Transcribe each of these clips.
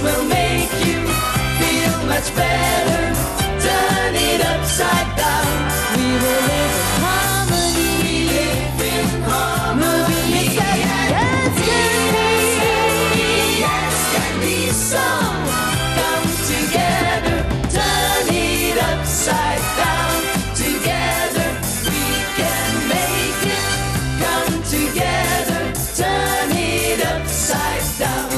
will make you feel much better. Turn it upside down. We will live in harmony. We live in harmony. Yes, can be so. Come together, turn it upside down. Together we can make it. Come together, turn it upside down.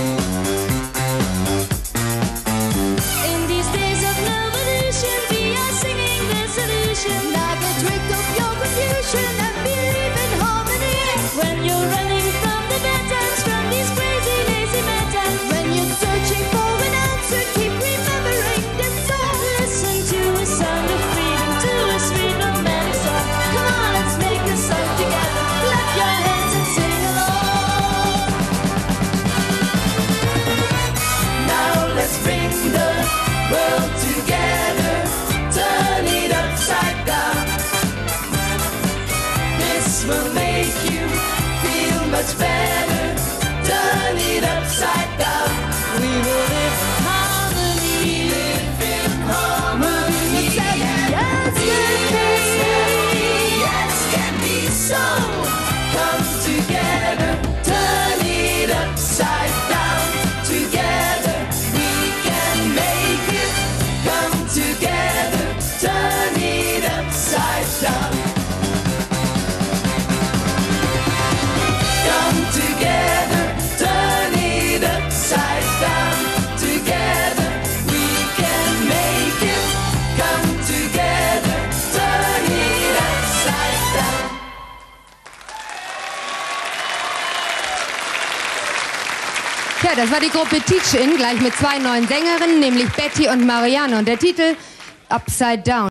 In these days of revolution, we are singing the solution. Now get rid of your confusion and believe in harmony. When you're running from the bad times, from these crazy, lazy bad times, when you're searching for an answer, keep remembering this song. Listen to a sound of freedom, to a sweet romantic song. Come on, let's make a song together. Clap your hands and sing along. Now let's bring the world together. Turn it upside down. This will make you feel much better. Turn it upside down. We will live in harmony. We live in harmony. Yes, can be so. Come together, turn it upside down. Together we can make it. Come together, turn it upside down. Come together, turn it upside down. Together we can make it. Come together, turn it upside down. Tja, das war die Gruppe Teach-In, gleich mit zwei neuen Sängerinnen, nämlich Betty und Marianne. Und der Titel Upside Down.